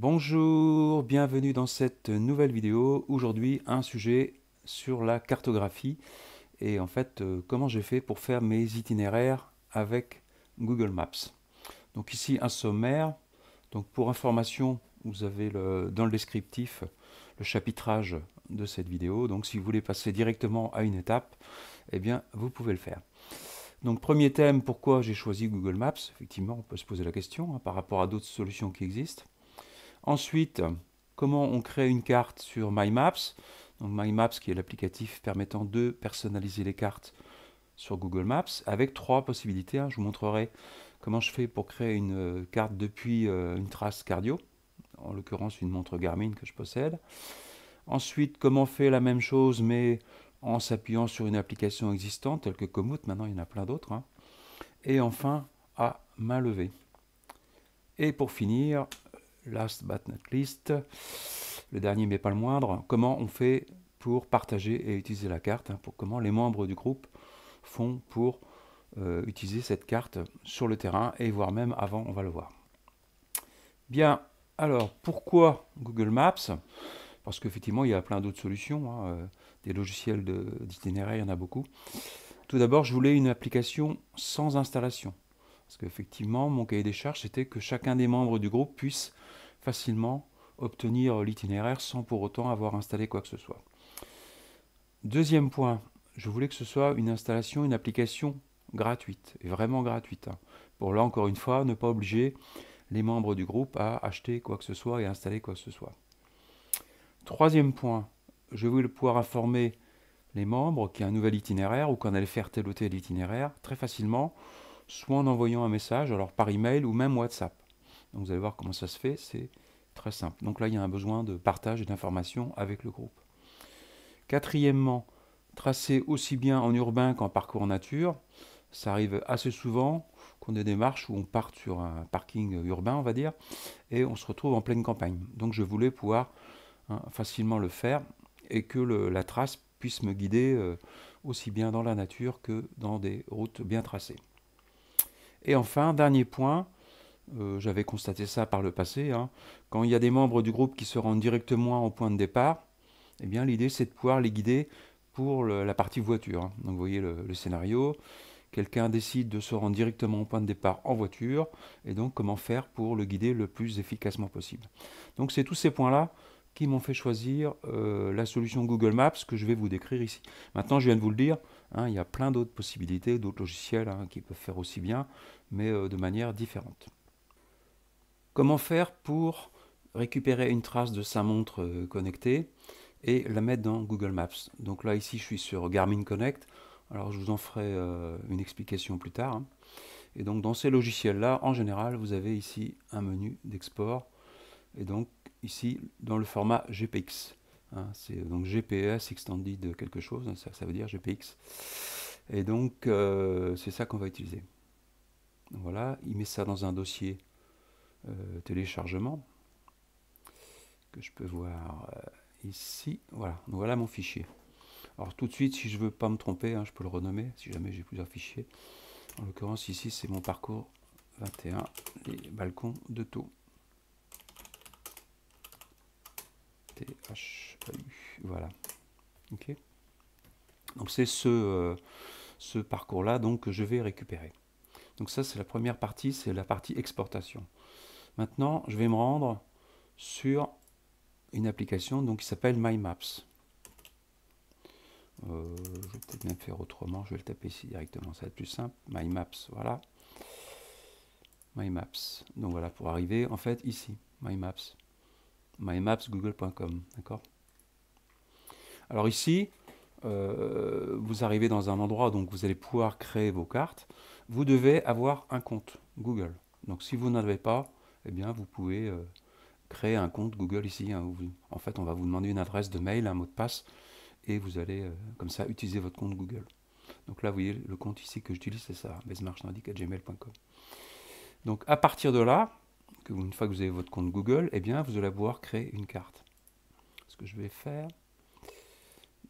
Bonjour, bienvenue dans cette nouvelle vidéo. Aujourd'hui, un sujet sur la cartographie et en fait, comment j'ai fait pour faire mes itinéraires avec Google Maps. Donc ici, un sommaire. Donc pour information, vous avez dans le descriptif le chapitrage de cette vidéo. Donc si vous voulez passer directement à une étape, eh bien, vous pouvez le faire. Donc premier thème, pourquoi j'ai choisi Google Maps? Effectivement, on peut se poser la question par rapport à d'autres solutions qui existent. Ensuite, comment on crée une carte sur My Maps. Donc My Maps qui est l'applicatif permettant de personnaliser les cartes sur Google Maps avec trois possibilités. Je vous montrerai comment je fais pour créer une carte depuis une trace cardio, en l'occurrence une montre Garmin que je possède. Ensuite, comment on fait la même chose mais en s'appuyant sur une application existante telle que Komoot. Maintenant, il y en a plein d'autres. Et enfin, à main levée. Et pour finir, last but not least, le dernier mais pas le moindre, comment on fait pour partager et utiliser la carte, pour comment les membres du groupe font pour utiliser cette carte sur le terrain et voire même avant, on va le voir. Bien, alors pourquoi Google Maps? Parce qu'effectivement il y a plein d'autres solutions, des logiciels d'itinéraire, il y en a beaucoup. Tout d'abord, je voulais une application sans installation. Parce qu'effectivement, mon cahier des charges, c'était que chacun des membres du groupe puisse facilement obtenir l'itinéraire sans pour autant avoir installé quoi que ce soit. Deuxième point, je voulais que ce soit une installation, une application gratuite, et vraiment gratuite. Pour là, encore une fois, ne pas obliger les membres du groupe à acheter quoi que ce soit et installer quoi que ce soit. Troisième point, je voulais pouvoir informer les membres qu'il y a un nouvel itinéraire ou qu'on allait faire tel ou tel itinéraire très facilement, soit en envoyant un message, alors par email ou même WhatsApp. Donc vous allez voir comment ça se fait, c'est très simple. Donc là, il y a un besoin de partage et d'information avec le groupe. Quatrièmement, tracer aussi bien en urbain qu'en parcours nature. Ça arrive assez souvent qu'on ait des marches où on part sur un parking urbain, on va dire, et on se retrouve en pleine campagne. Donc je voulais pouvoir facilement le faire et que la trace puisse me guider aussi bien dans la nature que dans des routes bien tracées. Et enfin, dernier point, j'avais constaté ça par le passé, quand il y a des membres du groupe qui se rendent directement au point de départ, eh bien l'idée c'est de pouvoir les guider pour la partie voiture. Donc vous voyez le scénario, quelqu'un décide de se rendre directement au point de départ en voiture, et donc comment faire pour le guider le plus efficacement possible. Donc c'est tous ces points-là qui m'ont fait choisir la solution Google Maps que je vais vous décrire ici. Maintenant, je viens de vous le dire, il y a plein d'autres possibilités, d'autres logiciels qui peuvent faire aussi bien, mais de manière différente. Comment faire pour récupérer une trace de sa montre connectée et la mettre dans Google Maps? Donc là, ici, je suis sur Garmin Connect. Alors, je vous en ferai une explication plus tard. Et donc, dans ces logiciels-là, en général, vous avez ici un menu d'export. Et donc, ici, dans le format GPX. C'est donc GPS Extended quelque chose, ça veut dire GPX. Et donc, c'est ça qu'on va utiliser. Donc, voilà, il met ça dans un dossier téléchargement que je peux voir ici. Voilà, donc voilà mon fichier. Alors tout de suite, si je veux pas me tromper, je peux le renommer si jamais j'ai plusieurs fichiers. En l'occurrence, ici, c'est mon parcours 21, les balcons de Thau. THAU, voilà. Ok. Donc c'est ce parcours-là donc que je vais récupérer. Donc ça, c'est la première partie, c'est la partie exportation. Maintenant, je vais me rendre sur une application donc, qui s'appelle My Maps. Je vais peut-être même faire autrement, je vais le taper ici directement, ça va être plus simple. My Maps, voilà. My Maps. Donc voilà, pour arriver en fait ici, My Maps. mymapsgoogle.com, d'accord. Alors ici, vous arrivez dans un endroit donc vous allez pouvoir créer vos cartes. Vous devez avoir un compte Google. Donc si vous n'en avez pas, eh bien vous pouvez créer un compte Google ici. En fait, on va vous demander une adresse de mail, un mot de passe, et vous allez comme ça utiliser votre compte Google. Donc là, vous voyez, le compte ici que j'utilise, c'est ça, besmarchnardic@gmail.com. Donc à partir de là, une fois que vous avez votre compte Google, eh bien vous allez pouvoir créer une carte. Ce que je vais faire,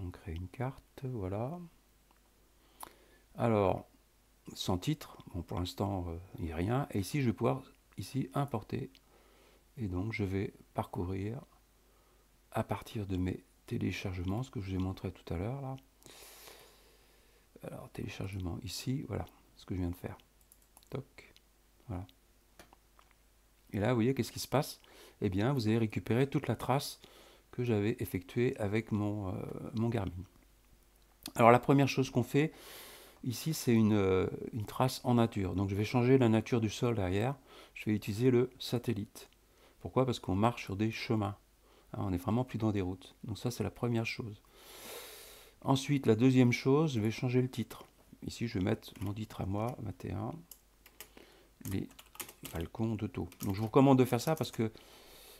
on crée une carte, voilà. Alors, sans titre, bon pour l'instant il n'y a rien, et ici je vais pouvoir ici importer Et donc je vais parcourir à partir de mes téléchargements, ce que je vous ai montré tout à l'heure là. Alors téléchargement ici, voilà ce que je viens de faire. Toc, voilà. Et là, vous voyez, qu'est-ce qui se passe? Eh bien, vous avez récupéré toute la trace que j'avais effectuée avec mon Garmin. Alors la première chose qu'on fait ici, c'est une trace en nature. Donc je vais changer la nature du sol derrière. Je vais utiliser le satellite. Pourquoi? Parce qu'on marche sur des chemins. Hein, on n'est vraiment plus dans des routes. Donc ça, c'est la première chose. Ensuite, la deuxième chose, je vais changer le titre. Ici, je vais mettre mon titre à moi, 21, les balcons de taux. Donc je vous recommande de faire ça parce que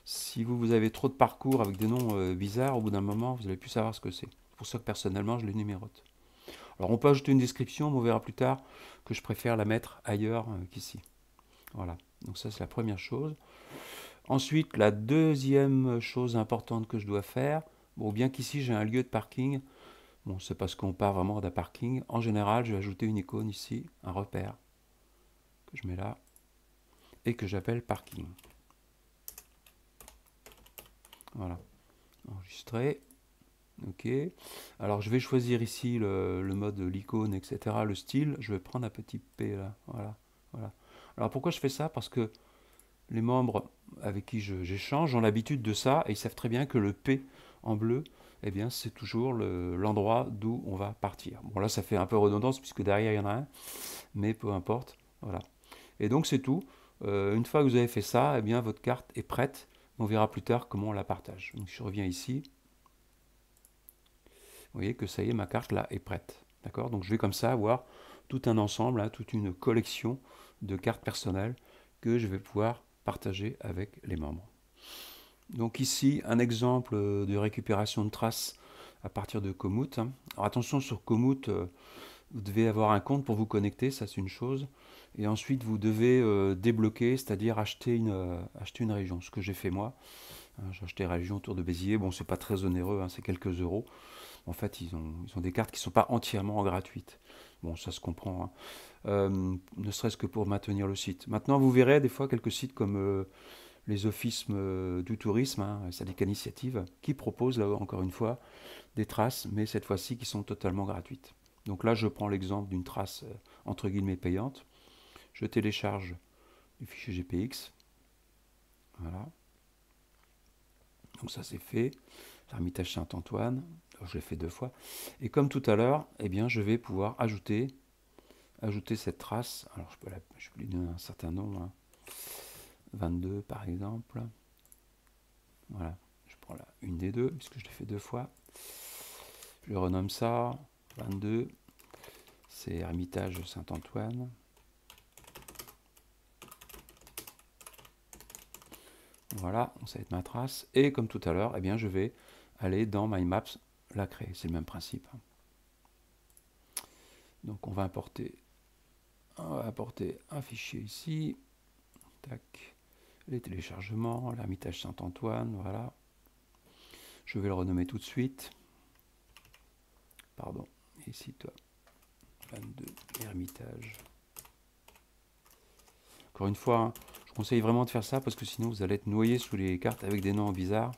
si vous avez trop de parcours avec des noms bizarres, au bout d'un moment, vous n'allez plus savoir ce que c'est. C'est pour ça que personnellement, je les numérote. Alors on peut ajouter une description, mais on verra plus tard que je préfère la mettre ailleurs qu'ici. Voilà, donc ça c'est la première chose. Ensuite, la deuxième chose importante que je dois faire, bon, bien qu'ici j'ai un lieu de parking, bon, c'est parce qu'on part vraiment d'un parking. En général, je vais ajouter une icône ici, un repère, que je mets là, et que j'appelle parking. Voilà, enregistrer. Ok, alors je vais choisir ici le mode l'icône, etc., le style. Je vais prendre un petit P là, voilà, voilà. Alors pourquoi je fais ça? Parce que les membres avec qui j'échange ont l'habitude de ça et ils savent très bien que le P en bleu, eh bien c'est toujours l'endroit d'où on va partir. Bon là ça fait un peu redondance puisque derrière il y en a un, mais peu importe, voilà. Et donc c'est tout. Une fois que vous avez fait ça, eh bien votre carte est prête. On verra plus tard comment on la partage. Donc je reviens ici. Vous voyez que ça y est, ma carte là est prête. D'accord? Donc je vais comme ça avoir tout un ensemble, hein, toute une collection de cartes personnelles que je vais pouvoir partager avec les membres. Donc ici, un exemple de récupération de traces à partir de Komoot. Alors attention, sur Komoot, vous devez avoir un compte pour vous connecter, ça c'est une chose. Et ensuite, vous devez débloquer, c'est-à-dire acheter une région, ce que j'ai fait moi. J'ai acheté une région autour de Béziers. Bon, c'est pas très onéreux, hein, c'est quelques euros. En fait, ils ont des cartes qui ne sont pas entièrement gratuites. Bon, ça se comprend, hein. Ne serait-ce que pour maintenir le site. Maintenant, vous verrez des fois quelques sites comme les offices du tourisme, hein, syndicats initiative, qui proposent, là encore une fois, des traces, mais cette fois-ci qui sont totalement gratuites. Donc là, je prends l'exemple d'une trace entre guillemets payante. Je télécharge le fichier GPX. Voilà. Donc ça, c'est fait. L'Ermitage Saint-Antoine, je l'ai fait 2 fois. Et comme tout à l'heure, eh bien, je vais pouvoir ajouter cette trace. Alors, je peux lui donner un certain nom, hein. 22 par exemple. Voilà, je prends là une des deux, puisque je l'ai fait 2 fois. Je renomme ça 22. C'est Ermitage Saint-Antoine. Voilà, ça va être ma trace. Et comme tout à l'heure, eh bien, je vais aller dans My Maps, la créer. C'est le même principe. Donc on va apporter un fichier ici. Tac. Les téléchargements, l'Ermitage Saint-Antoine, voilà. Je vais le renommer tout de suite. Pardon. Ici, toi. 22, Ermitage. Encore une fois, hein, je conseille vraiment de faire ça parce que sinon vous allez être noyé sous les cartes avec des noms bizarres.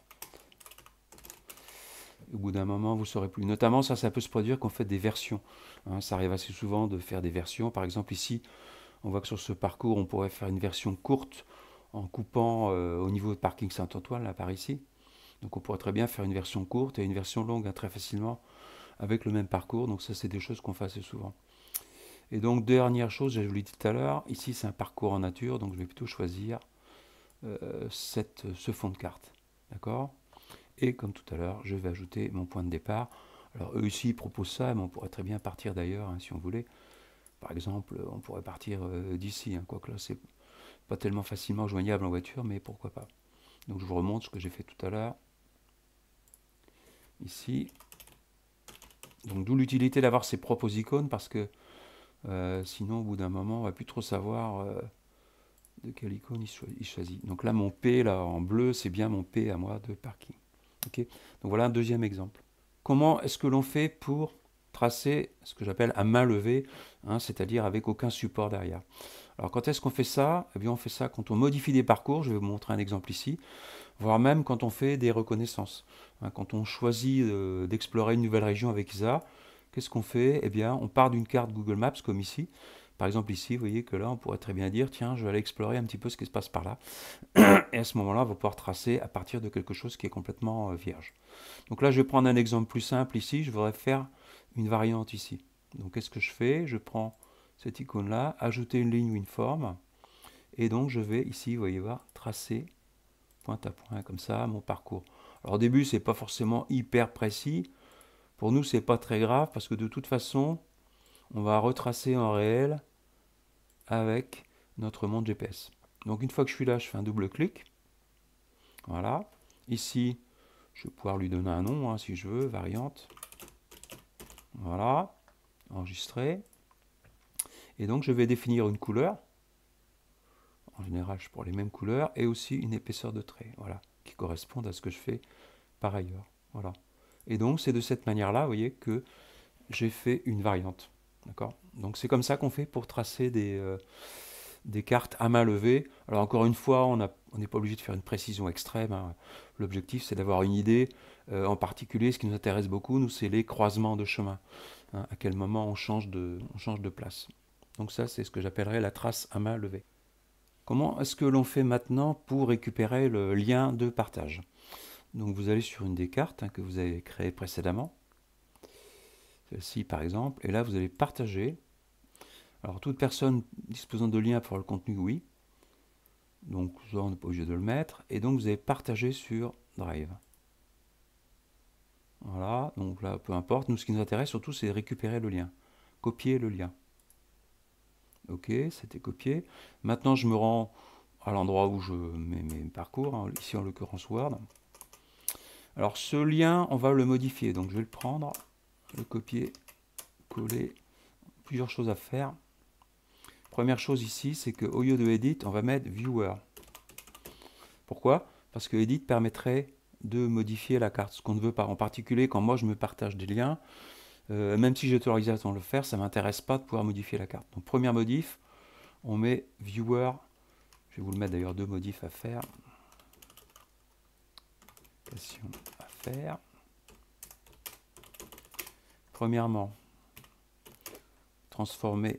Au bout d'un moment, vous ne saurez plus. Notamment, ça peut se produire quand on fait des versions. Hein, ça arrive assez souvent de faire des versions. Par exemple, ici, on voit que sur ce parcours, on pourrait faire une version courte en coupant au niveau de parking Saint-Antoine, là par ici. Donc on pourrait très bien faire une version courte et une version longue, hein, très facilement avec le même parcours. Donc ça, c'est des choses qu'on fait assez souvent. Et donc, dernière chose, je vous l'ai dit tout à l'heure, ici c'est un parcours en nature, donc je vais plutôt choisir ce fond de carte. D'accord? Et comme tout à l'heure, je vais ajouter mon point de départ. Alors eux ici, ils proposent ça, mais on pourrait très bien partir d'ailleurs, hein, si on voulait. Par exemple, on pourrait partir d'ici, hein, quoique là, c'est pas tellement facilement joignable en voiture, mais pourquoi pas. Donc je vous remonte ce que j'ai fait tout à l'heure. Ici. Donc d'où l'utilité d'avoir ses propres icônes, parce que sinon, au bout d'un moment, on va plus trop savoir de quelle icône il choisit. Donc là, mon P, là, en bleu, c'est bien mon P à moi de parking. Okay. Donc voilà un deuxième exemple. Comment est-ce que l'on fait pour tracer ce que j'appelle à main levée, hein, c'est-à-dire avec aucun support derrière. Alors quand est-ce qu'on fait ça? Eh bien on fait ça quand on modifie des parcours, je vais vous montrer un exemple ici, voire même quand on fait des reconnaissances. Hein, quand on choisit d'explorer une nouvelle région avec ISA, qu'est-ce qu'on fait? Eh bien on part d'une carte Google Maps comme ici. Par exemple ici, vous voyez que là on pourrait très bien dire, tiens, je vais aller explorer un petit peu ce qui se passe par là. Et à ce moment-là, on va pouvoir tracer à partir de quelque chose qui est complètement vierge. Donc là, je vais prendre un exemple plus simple ici. Je voudrais faire une variante ici. Donc qu'est-ce que je fais? Je prends cette icône-là, ajouter une ligne ou une forme. Et donc je vais ici, vous voyez voir, tracer point à point comme ça mon parcours. Alors au début, c'est pas forcément hyper précis. Pour nous, c'est pas très grave parce que de toute façon, on va retracer en réel avec notre montre GPS. Donc une fois que je suis là, je fais un double clic. Voilà. Ici, je vais pouvoir lui donner un nom, hein, si je veux, variante. Voilà. Enregistrer. Et donc, je vais définir une couleur. En général, je prends les mêmes couleurs. Et aussi une épaisseur de trait. Voilà. Qui correspondent à ce que je fais par ailleurs. Voilà. Et donc, c'est de cette manière-là, vous voyez, que j'ai fait une variante. D'accord? Donc, c'est comme ça qu'on fait pour tracer des cartes à main levée. Alors encore une fois, on n'est pas obligé de faire une précision extrême, hein. L'objectif, c'est d'avoir une idée. En particulier, ce qui nous intéresse beaucoup, nous, c'est les croisements de chemin. Hein, à quel moment on change de place. Donc ça, c'est ce que j'appellerais la trace à main levée. Comment est-ce que l'on fait maintenant pour récupérer le lien de partage? Donc vous allez sur une des cartes, hein, que vous avez créées précédemment. Celle-ci, par exemple. Et là, vous allez partager. Alors, toute personne disposant de liens pour le contenu, oui. Donc, ça, on n'est pas obligé de le mettre. Et donc, vous allez partager sur Drive. Voilà, donc là, peu importe. Nous, ce qui nous intéresse surtout, c'est de récupérer le lien. Copier le lien. Ok, c'était copié. Maintenant, je me rends à l'endroit où je mets mes parcours, hein, ici en l'occurrence Word. Alors, ce lien, on va le modifier. Donc, je vais le prendre, le copier, coller. Plusieurs choses à faire. Première chose ici, c'est qu'au lieu de Edit, on va mettre Viewer. Pourquoi? Parce que Edit permettrait de modifier la carte, ce qu'on ne veut pas. En particulier, quand moi je me partage des liens, même si j'ai l'autorisation de le faire, ça ne m'intéresse pas de pouvoir modifier la carte. Donc première modif, on met Viewer. Je vais vous le mettre d'ailleurs, deux modifs à faire. Question à faire. Premièrement, transformer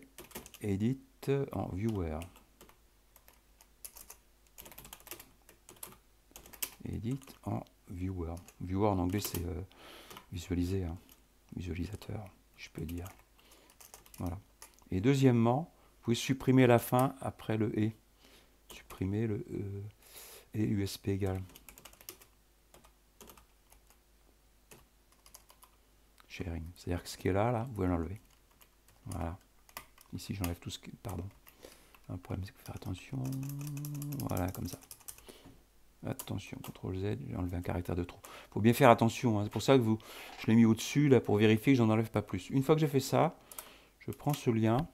Edit en Viewer. Edit en Viewer. Viewer en anglais, c'est visualiser, hein, visualisateur, je peux dire. Voilà. Et deuxièmement, vous pouvez supprimer la fin après le et. Supprimer le et USP égale. Sharing. C'est-à-dire que ce qui est là, vous pouvez l'enlever. Voilà. Ici, j'enlève tout ce qui... Pardon. Un problème, c'est qu'il faut faire attention. Voilà, comme ça. Attention, CTRL Z, j'ai enlevé un caractère de trop. Il faut bien faire attention, hein. C'est pour ça que je l'ai mis au-dessus, là, pour vérifier que j'en enlève pas plus. Une fois que j'ai fait ça, je prends ce lien,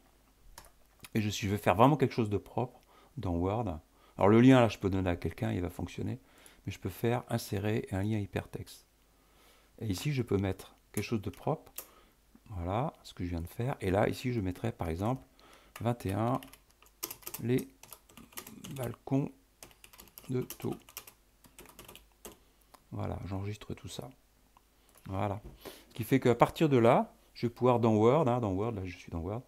et je vais faire vraiment quelque chose de propre dans Word. Alors le lien, là, je peux donner à quelqu'un, il va fonctionner, mais je peux faire insérer un lien hypertexte. Et ici, je peux mettre quelque chose de propre. Voilà, ce que je viens de faire. Et là, ici, je mettrai, par exemple, 21, les balcons de taux. Voilà, j'enregistre tout ça. Voilà. Ce qui fait qu'à partir de là, je vais pouvoir dans Word, hein, là je suis dans Word,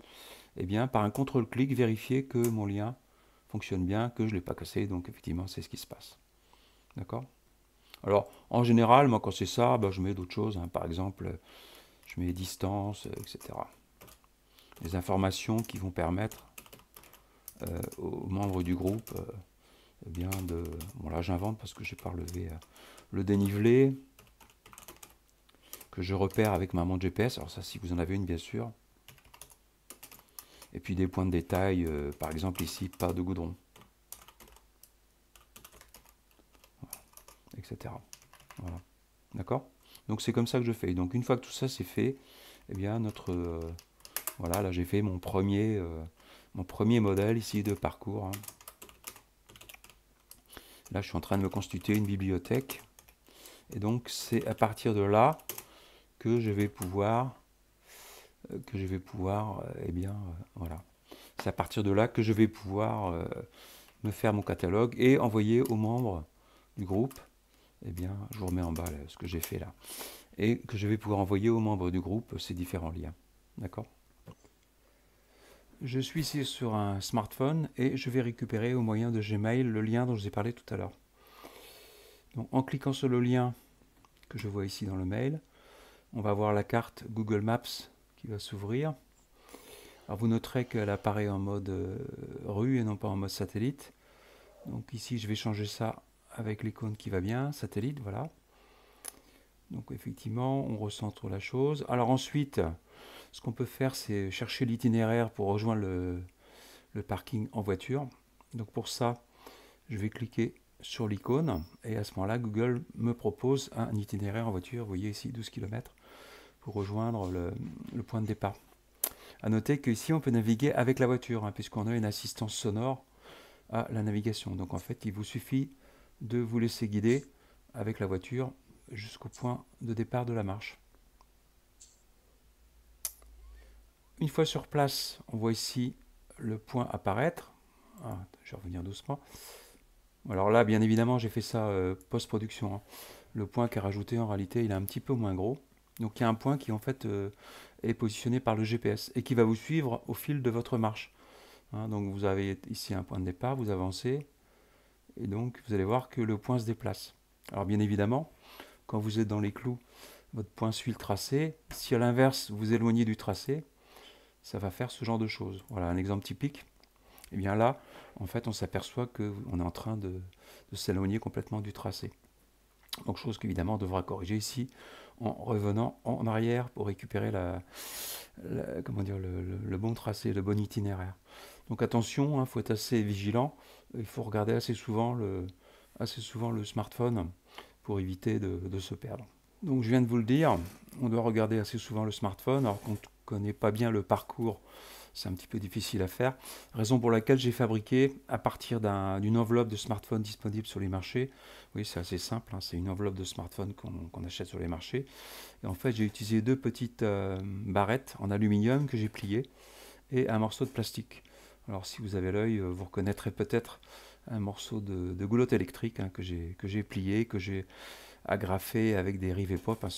et bien par un contrôle-clic vérifier que mon lien fonctionne bien, que je ne l'ai pas cassé, donc effectivement c'est ce qui se passe. D'accord? Alors en général, moi quand c'est ça, je mets d'autres choses, hein, par exemple je mets distance, etc. Les informations qui vont permettre aux membres du groupe eh bien de... Bon là j'invente parce que j'ai pas relevé le dénivelé que je repère avec ma montre GPS, alors ça si vous en avez une bien sûr. Et puis des points de détail, par exemple ici, pas de goudron. Voilà, etc. Voilà. D'accord? Donc c'est comme ça que je fais. Donc une fois que tout ça c'est fait, eh bien notre... voilà, là j'ai fait mon premier modèle ici de parcours, hein. Là je suis en train de me constituer une bibliothèque. Et donc c'est à partir de là que je vais pouvoir que je vais pouvoir, voilà. C'est à partir de là que je vais pouvoir me faire mon catalogue et envoyer aux membres du groupe. Je vous remets en bas là, ce que j'ai fait là. Et que je vais pouvoir envoyer aux membres du groupe ces différents liens. D'accord? Je suis ici sur un smartphone et je vais récupérer au moyen de Gmail le lien dont je vous ai parlé tout à l'heure. Donc, en cliquant sur le lien que je vois ici dans le mail, on va voir la carte Google Maps qui va s'ouvrir. Alors vous noterez qu'elle apparaît en mode rue et non pas en mode satellite. Donc ici je vais changer ça avec l'icône qui va bien, satellite, voilà. Donc effectivement on recentre la chose. Alors ensuite, ce qu'on peut faire c'est chercher l'itinéraire pour rejoindre le parking en voiture. Donc pour ça, je vais cliquer sur l'icône et à ce moment-là Google me propose un itinéraire en voiture. Vous voyez ici 12 km pour rejoindre le point de départ. A noter qu'ici on peut naviguer avec la voiture, hein, puisqu'on a une assistance sonore à la navigation. Donc en fait il vous suffit de vous laisser guider avec la voiture jusqu'au point de départ de la marche. Une fois sur place, on voit ici le point apparaître. Je vais revenir doucement. Alors là, bien évidemment, j'ai fait ça post-production, hein. Le point qui est rajouté, en réalité, il est un petit peu moins gros. Donc il y a un point qui en fait est positionné par le GPS et qui va vous suivre au fil de votre marche. Hein, donc vous avez ici un point de départ, vous avancez et donc vous allez voir que le point se déplace. Alors bien évidemment, quand vous êtes dans les clous, votre point suit le tracé. Si à l'inverse vous éloignez du tracé, ça va faire ce genre de choses. Voilà un exemple typique. Et bien là, en fait, on s'aperçoit qu'on est en train de s'éloigner complètement du tracé. Donc chose qu'évidemment on devra corriger ici en revenant en arrière pour récupérer comment dire, le bon tracé, le bon itinéraire. Donc attention, il faut être assez vigilant, il faut regarder assez souvent le smartphone pour éviter de se perdre. Donc je viens de vous le dire, on doit regarder assez souvent le smartphone, alors qu'on ne connaît pas bien le parcours, c'est un petit peu difficile à faire. Raison pour laquelle j'ai fabriqué à partir d'une enveloppe de smartphone disponible sur les marchés. Oui, c'est assez simple, hein, c'est une enveloppe de smartphone qu'on achète sur les marchés. Et en fait, j'ai utilisé deux petites barrettes en aluminium que j'ai pliées et un morceau de plastique. Alors si vous avez l'œil, vous reconnaîtrez peut-être un morceau de goulotte électrique, hein, que j'ai plié, que j'ai agrafé avec des rivets pop, hein,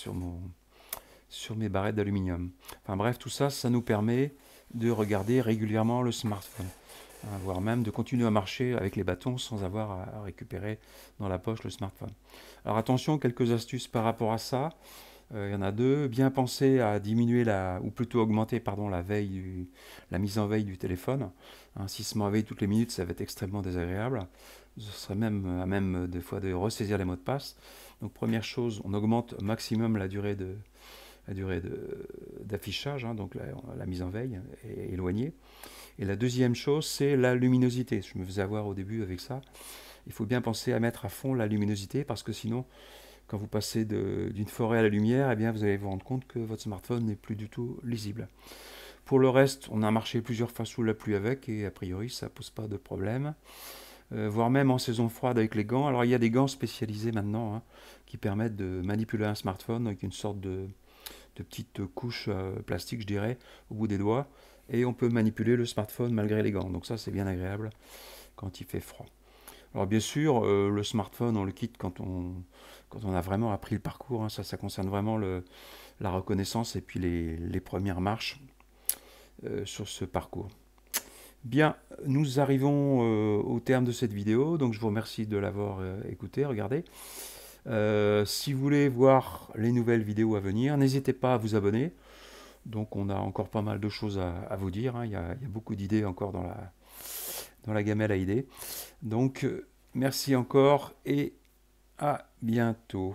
sur mes barrettes d'aluminium. Enfin bref, tout ça, ça nous permet de regarder régulièrement le smartphone, hein, voire même de continuer à marcher avec les bâtons sans avoir à récupérer dans la poche le smartphone. Alors attention, quelques astuces par rapport à ça. Il y en a deux. Bien penser à diminuer ou plutôt augmenter, pardon, la mise en veille du téléphone. Hein, si se met en veille toutes les minutes, ça va être extrêmement désagréable. Ce serait même à même des fois de ressaisir les mots de passe. Donc première chose, on augmente au maximum la durée d'affichage, hein, donc la mise en veille est éloignée. Et la deuxième chose, c'est la luminosité. Je me faisais avoir au début avec ça. Il faut bien penser à mettre à fond la luminosité parce que sinon, quand vous passez d'une forêt à la lumière, eh bien, vous allez vous rendre compte que votre smartphone n'est plus du tout lisible. Pour le reste, on a marché plusieurs fois sous la pluie avec et a priori, ça ne pose pas de problème. Voire même en saison froide avec les gants. Alors il y a des gants spécialisés maintenant, hein, qui permettent de manipuler un smartphone avec une sorte de petite couche plastique, je dirais, au bout des doigts. Et on peut manipuler le smartphone malgré les gants. Donc ça, c'est bien agréable quand il fait froid. Alors bien sûr, le smartphone, on le quitte quand on a vraiment appris le parcours, hein. Ça concerne vraiment la reconnaissance et puis les premières marches sur ce parcours. Bien, nous arrivons au terme de cette vidéo, donc je vous remercie de l'avoir écouté, regardé. Si vous voulez voir les nouvelles vidéos à venir, n'hésitez pas à vous abonner. Donc on a encore pas mal de choses à vous dire, hein. Il y a beaucoup d'idées encore dans la gamelle à idées. Donc merci encore et à bientôt.